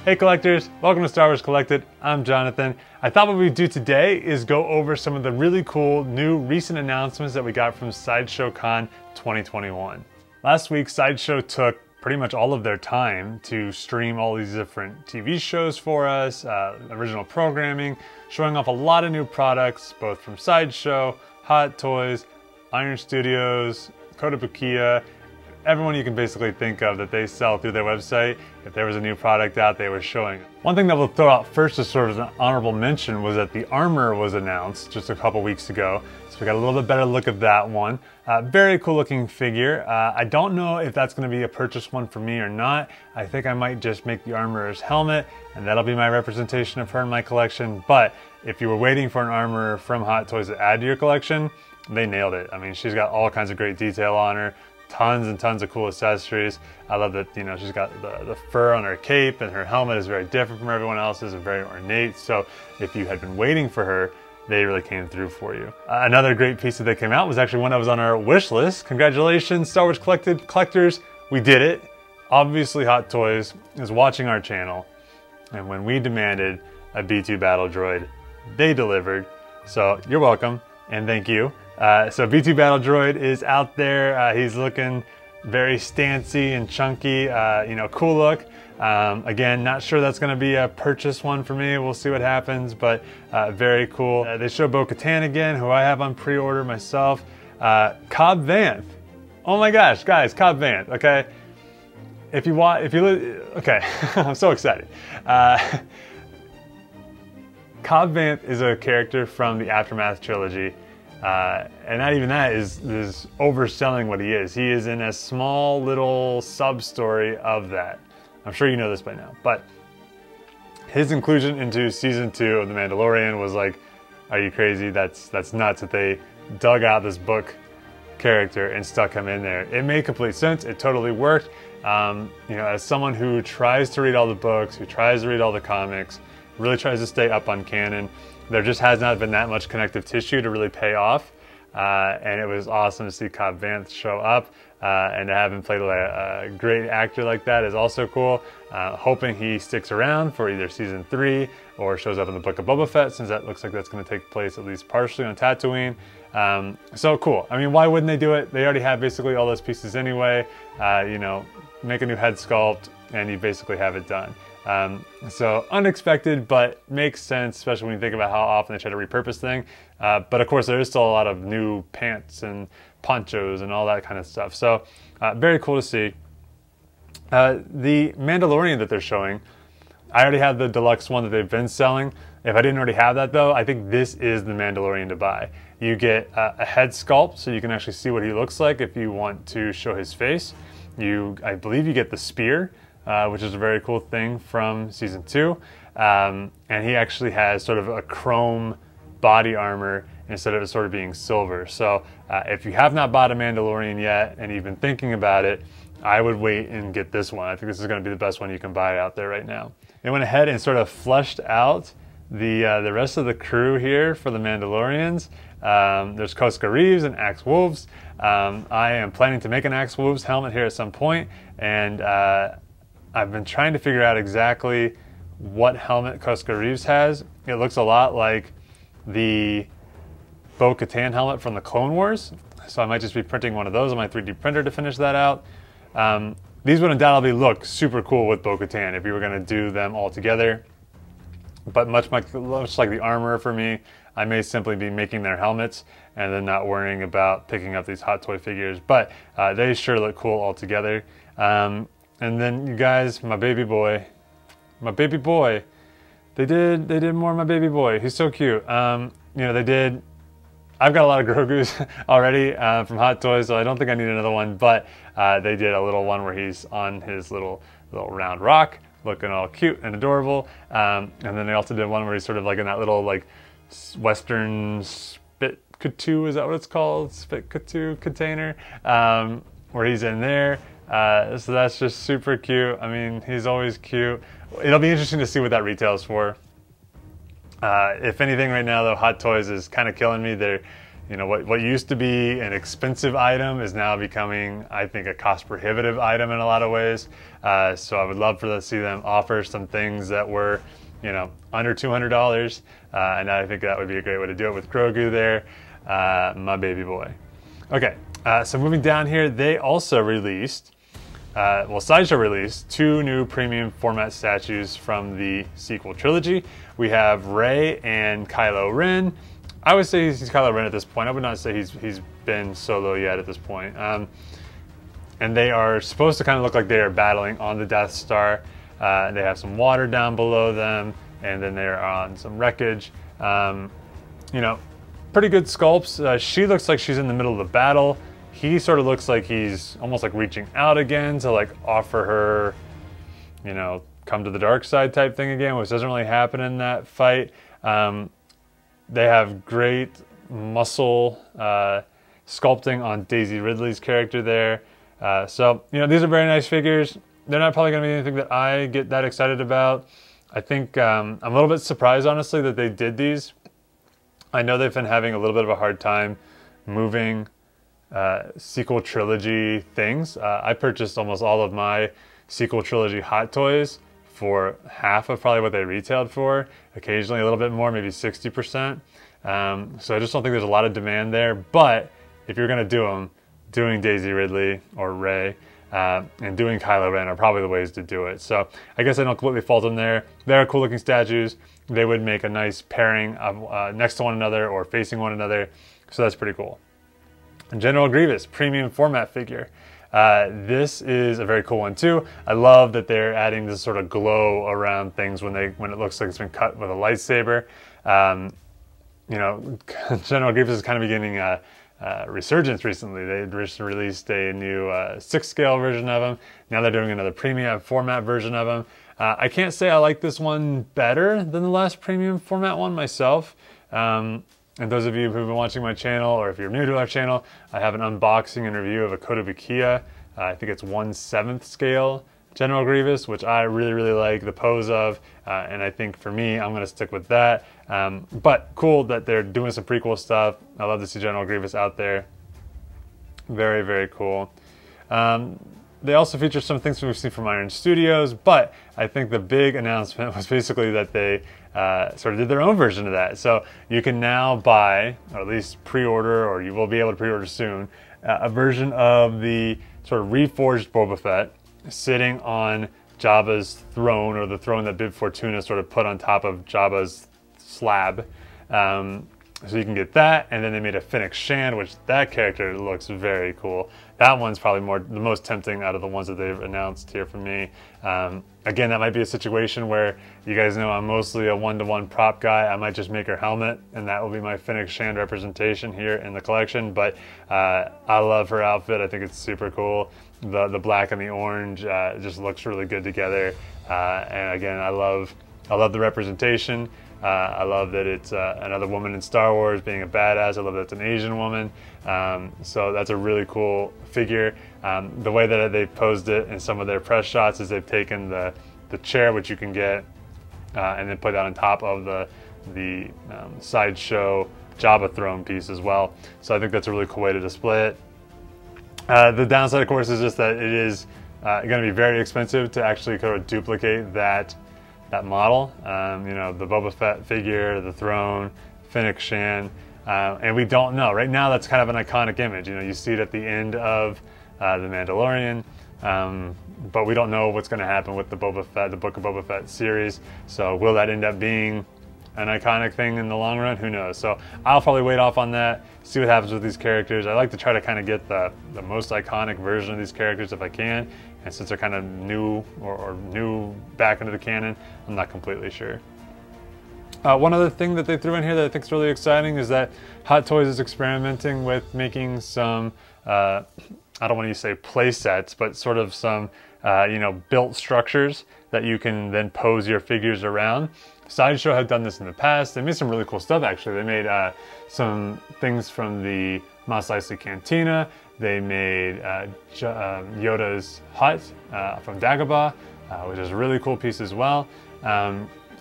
Hey collectors, welcome to Star Wars Collected. I'm Jonathan. I thought what we'd do today is go over some of the really cool new recent announcements that we got from Sideshow Con 2021. Last week, Sideshow took pretty much all of their time to stream all these different TV shows for us, original programming, showing off a lot of new products, both from Sideshow, Hot Toys, Iron Studios, Kotobukiya, everyone you can basically think of that they sell through their website. If there was a new product out, they were showing it. One thing that we'll throw out first as sort of an honorable mention was that the armor was announced just a couple weeks ago. So we got a little bit better look at that one. Very cool looking figure. I don't know if that's going to be a purchase one for me or not. I think I might just make the armorer's helmet and that'll be my representation of her in my collection. But if you were waiting for an armorer from Hot Toys to add to your collection, they nailed it. I mean, she's got all kinds of great detail on her. Tons and tons of cool accessories. I love that, you know, she's got the fur on her cape and her helmet is very different from everyone else's and very ornate. So if you had been waiting for her, they really came through for you. Another great piece that came out was actually one that was on our wish list. Congratulations, Star Wars Collected collectors. We did it. Obviously Hot Toys is watching our channel. And when we demanded a B2 battle droid, they delivered. So you're welcome and thank you. So B2 Battle Droid is out there. He's looking very stancy and chunky, you know, cool look. Again, not sure that's going to be a purchase one for me. We'll see what happens, but very cool. They show Bo-Katan again, who I have on pre-order myself. Cobb Vanth. Oh my gosh, guys, Cobb Vanth, okay? If you want, okay, I'm so excited. Cobb Vanth is a character from the Aftermath trilogy. And not even that is overselling what he is. He is in a small little sub-story of that. I'm sure you know this by now, but his inclusion into season 2 of The Mandalorian was like, are you crazy? That's nuts that they dug out this book character and stuck him in there. It made complete sense. It totally worked. You know, as someone who tries to read all the books, who tries to read all the comics, really tries to stay up on canon, there just has not been that much connective tissue to really pay off. And it was awesome to see Cobb Vanth show up and to have him play a great actor like that is also cool. Hoping he sticks around for either season 3 or shows up in the Book of Boba Fett, since that looks like that's going to take place at least partially on Tatooine. So cool. I mean, why wouldn't they do it? They already have basically all those pieces anyway. You know, make a new head sculpt and you basically have it done. So unexpected, but makes sense, especially when you think about how often they try to repurpose things. But of course, there is still a lot of new pants and ponchos and all that kind of stuff. So very cool to see. The Mandalorian that they're showing, I already have the deluxe one that they've been selling. If I didn't already have that though, I think this is the Mandalorian to buy. You get a head sculpt so you can actually see what he looks like if you want to show his face. I believe you get the spear. Which is a very cool thing from season 2. And he actually has sort of a chrome body armor instead of it sort of being silver. So if you have not bought a Mandalorian yet and you've been thinking about it, I would wait and get this one. I think this is going to be the best one you can buy out there right now. They went ahead and sort of fleshed out the rest of the crew here for the Mandalorians. There's Koska Reeves and Axe Wolves. I am planning to make an Axe Wolves helmet here at some point, and I've been trying to figure out exactly what helmet Koska Reeves has. It looks a lot like the Bo-Katan helmet from the Clone Wars. So I might just be printing one of those on my 3D printer to finish that out. These would undoubtedly look super cool with Bo-Katan if you were going to do them all together. But much like the armor for me, I may simply be making their helmets and then not worrying about picking up these Hot Toy figures. But they sure look cool all together. And then you guys, my baby boy, they did more of my baby boy. He's so cute. You know, I've got a lot of Grogu's already from Hot Toys, so I don't think I need another one, but they did a little one where he's on his little round rock, looking all cute and adorable. And then they also did one where he's sort of like in that little like Western spit kutu, is that what it's called? Spit kutu container, where he's in there. So that's just super cute. I mean, he's always cute. It'll be interesting to see what that retails for. If anything right now though, Hot Toys is kind of killing me. You know, what used to be an expensive item is now becoming, I think, a cost prohibitive item in a lot of ways. So I would love to see them offer some things that were, you know, under $200. And I think that would be a great way to do it with Grogu there, my baby boy. Okay, so moving down here, they also released, well, Sideshow released 2 new premium format statues from the sequel trilogy. We have Rey and Kylo Ren. I would say he's Kylo Ren at this point. I would not say he's been Solo yet at this point. And they are supposed to kind of look like they are battling on the Death Star. They have some water down below them, and then they're on some wreckage. You know, pretty good sculpts. She looks like she's in the middle of the battle. He sort of looks like he's almost like reaching out again to like offer her, you know, come to the dark side type thing again, which doesn't really happen in that fight. They have great muscle sculpting on Daisy Ridley's character there. So, you know, these are very nice figures. They're not probably going to be anything that I get that excited about. I think I'm a little bit surprised, honestly, that they did these. I know they've been having a little bit of a hard time moving sequel trilogy things. I purchased almost all of my sequel trilogy Hot Toys for half of probably what they retailed for, occasionally a little bit more, maybe 60%. So I just don't think there's a lot of demand there, but if you're gonna do them, doing Daisy Ridley or Rey and doing Kylo Ren are probably the ways to do it. So I guess I don't completely fault them there. They're cool looking statues. They would make a nice pairing of next to one another or facing one another. So that's pretty cool. And General Grievous, premium format figure. This is a very cool one too. I love that they're adding this sort of glow around things when it looks like it's been cut with a lightsaber. You know, General Grievous is kind of beginning a resurgence recently. They just released a new 6-scale version of him. Now they're doing another premium format version of him. I can't say I like this one better than the last premium format one myself. And those of you who've been watching my channel, or if you're new to our channel, I have an unboxing and review of a Kotobukiya. I think it's 1/7 scale General Grievous, which I really, really like the pose of. And I think for me, I'm gonna stick with that. But cool that they're doing some prequel stuff. I love to see General Grievous out there. Very, very cool. They also feature some things we've seen from Iron Studios, but I think the big announcement was basically that they sort of did their own version of that. So you can now buy, or at least pre-order, or you will be able to pre-order soon, a version of the sort of reforged Boba Fett sitting on Jabba's throne, or the throne that Bib Fortuna sort of put on top of Jabba's slab. So you can get that, and then they made a Fennec Shand, which that character looks very cool. That one's probably the most tempting out of the ones that they've announced here for me. Again, that might be a situation where you guys know I'm mostly a one-to-one prop guy. I might just make her helmet, and that will be my Fennec Shand representation here in the collection. But I love her outfit. I think it's super cool. The black and the orange just looks really good together. And again, I love the representation. I love that it's another woman in Star Wars being a badass. I love that it's an Asian woman. So that's a really cool figure. The way that they posed it in some of their press shots is they've taken the chair, which you can get, and then put that on top of the Sideshow Jabba throne piece as well. So I think that's a really cool way to display it. The downside, of course, is just that it is going to be very expensive to actually kind of duplicate that model. You know, the Boba Fett figure, the throne, Fennec Shand, and we don't know. Right now, that's kind of an iconic image. You know, you see it at the end of the Mandalorian, but we don't know what's going to happen with the Boba Fett, the Book of Boba Fett series. So will that end up being an iconic thing in the long run? Who knows? So I'll probably wait off on that, see what happens with these characters. I like to try to kind of get the most iconic version of these characters if I can. And since they're kind of new or new back into the canon, I'm not completely sure. One other thing that they threw in here that I think is really exciting is that Hot Toys is experimenting with making some, I don't want to say play sets, but sort of some, you know, built structures that you can then pose your figures around. Sideshow had done this in the past. They made some really cool stuff, actually. They made some things from the Mos Eisley Cantina. They made Yoda's hut from Dagobah, which is a really cool piece as well.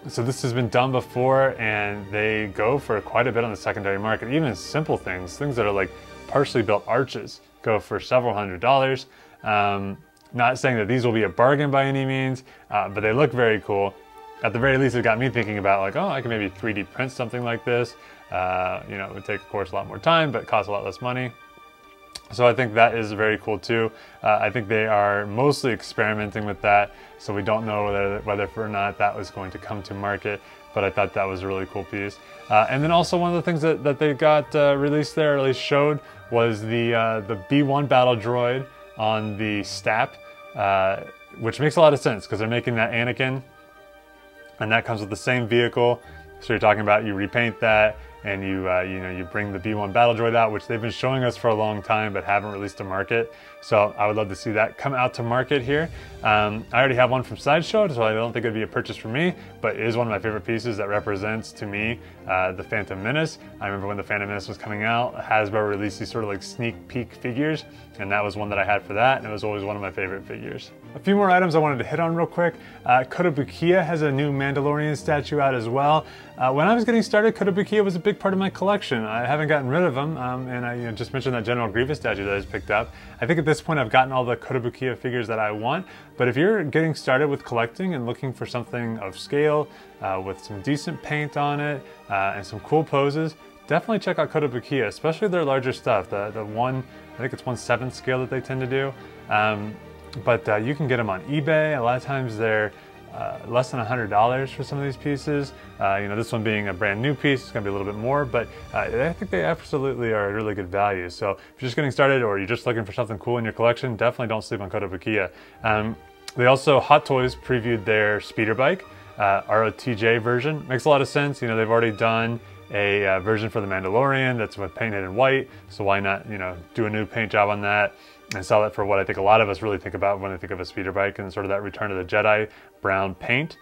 So this has been done before, and they go for quite a bit on the secondary market. Even simple things that are like partially built arches go for several $100s. Not saying that these will be a bargain by any means, but they look very cool. At the very least, it got me thinking about like, oh, I can maybe 3D print something like this. You know, it would take, of course, a lot more time, but cost a lot less money. So I think that is very cool too. I think they are mostly experimenting with that, so we don't know whether or not that was going to come to market, but I thought that was a really cool piece. And then also one of the things that they got released there, or at least showed, was the B1 battle droid on the STAP, which makes a lot of sense because they're making that Anakin, and that comes with the same vehicle. So you're talking about you repaint that, and you bring the B1 battle droid out, which they've been showing us for a long time but haven't released to market. So I would love to see that come out to market here. I already have one from Sideshow, so I don't think it'd be a purchase for me, but it is one of my favorite pieces that represents to me the Phantom Menace. I remember when the Phantom Menace was coming out, Hasbro released these sort of like sneak peek figures, and that was one that I had for that, and it was always one of my favorite figures. A few more items I wanted to hit on real quick. Kotobukiya has a new Mandalorian statue out as well. When I was getting started, Kotobukiya was a big part of my collection. I haven't gotten rid of them, and I just mentioned that General Grievous statue that I just picked up. I think at this point I've gotten all the Kotobukiya figures that I want, but if you're getting started with collecting and looking for something of scale, with some decent paint on it, and some cool poses, definitely check out Kotobukiya, especially their larger stuff. The one, I think it's 1/7 scale that they tend to do. But you can get them on eBay. A lot of times they're less than $100 for some of these pieces. You know, this one being a brand new piece, it's gonna be a little bit more, but I think they absolutely are a really good value. So if you're just getting started or you're just looking for something cool in your collection, definitely don't sleep on Kotobukiya. They also, Hot Toys previewed their speeder bike, ROTJ version. Makes a lot of sense. You know, they've already done a version for the Mandalorian that's painted in white, so why not, you know, do a new paint job on that and sell it for what I think a lot of us really think about when they think of a speeder bike, and sort of that Return of the Jedi brown paint,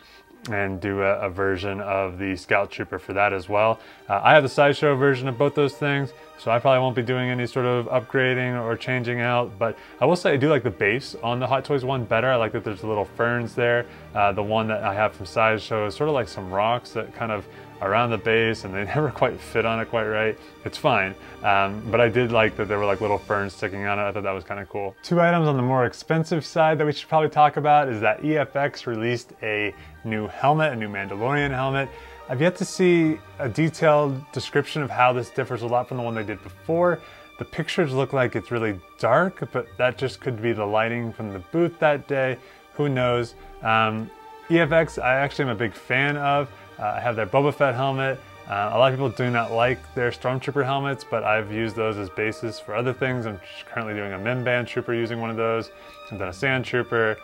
and do a version of the Scout Trooper for that as well. I have the Sideshow version of both those things, so I probably won't be doing any sort of upgrading or changing out, but I will say I do like the base on the Hot Toys one better. I like that there's little ferns there. The one that I have from Sideshow is sort of like some rocks that kind of around the base, and they never quite fit on it quite right. It's fine, but I did like that there were like little ferns sticking on it. I thought that was kind of cool. Two items on the more expensive side that we should probably talk about is that EFX released a new helmet, a new Mandalorian helmet. I've yet to see a detailed description of how this differs a lot from the one they did before. The pictures look like it's really dark, but that just could be the lighting from the booth that day. Who knows? EFX, I actually am a big fan of. I have their Boba Fett helmet. A lot of people do not like their Stormtrooper helmets, but I've used those as basis for other things. I'm currently doing a Minband Trooper using one of those. I've done a Sand Trooper.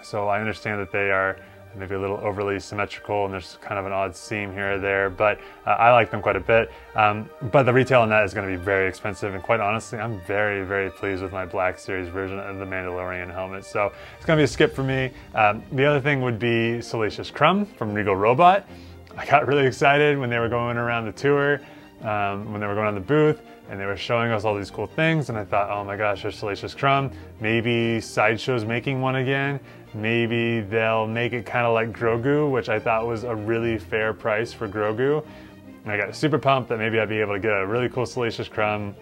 So I understand that they are maybe a little overly symmetrical, and there's kind of an odd seam here or there, but I like them quite a bit. But the retail on that is going to be very expensive, and quite honestly, I'm very, very pleased with my Black Series version of the Mandalorian helmet, so it's going to be a skip for me. The other thing would be Salacious Crumb from Regal Robot. I got really excited when they were going around the tour, when they were going on the booth, and they were showing us all these cool things, and I thought, oh my gosh, there's Salacious Crumb. Maybe Sideshow's making one again. Maybe they'll make it kind of like Grogu, which I thought was a really fair price for Grogu. And I got super pumped that maybe I'd be able to get a really cool Salacious Crumb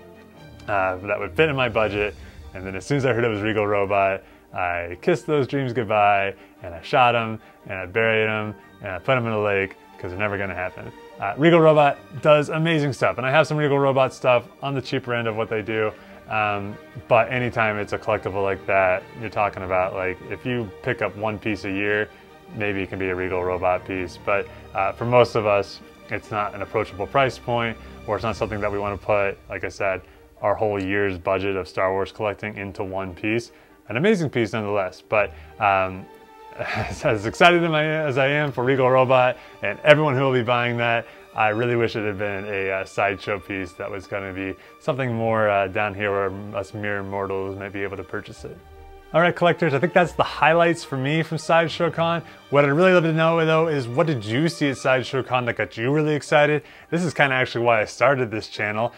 that would fit in my budget. And then as soon as I heard it was Regal Robot, I kissed those dreams goodbye, and I shot them, and I buried them, and I put them in a lake, because they're never gonna happen. Regal Robot does amazing stuff, and I have some Regal Robot stuff on the cheaper end of what they do. But anytime it's a collectible like that, you're talking about, like, if you pick up one piece a year, maybe it can be a Regal Robot piece. But for most of us, it's not an approachable price point, or it's not something that we want to put, like I said, our whole year's budget of Star Wars collecting into one piece. An amazing piece nonetheless, but as excited as I am for Regal Robot and everyone who will be buying that, I really wish it had been a Sideshow piece that was going to be something more down here where us mere mortals might be able to purchase it. All right, collectors, I think that's the highlights for me from Sideshow Con. What I'd really love to know, though, is what did you see at Sideshow Con that got you really excited? This is kind of actually why I started this channel.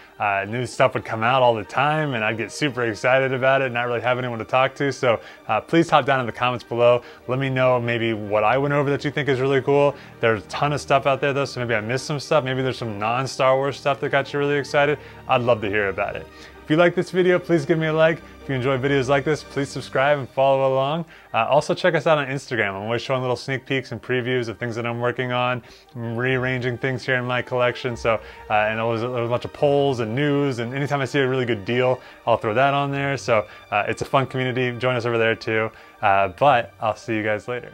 New stuff would come out all the time, and I'd get super excited about it and not really have anyone to talk to. So please hop down in the comments below. Let me know maybe what I went over that you think is really cool. There's a ton of stuff out there, though, so maybe I missed some stuff. Maybe there's some non-Star Wars stuff that got you really excited. I'd love to hear about it. If you like this video, please give me a like. If you enjoy videos like this, please subscribe and follow along. Also check us out on Instagram. I'm always showing little sneak peeks and previews of things that I'm working on. I'm rearranging things here in my collection. So, and there's a bunch of polls and news, and anytime I see a really good deal, I'll throw that on there. So it's a fun community. Join us over there too. But I'll see you guys later.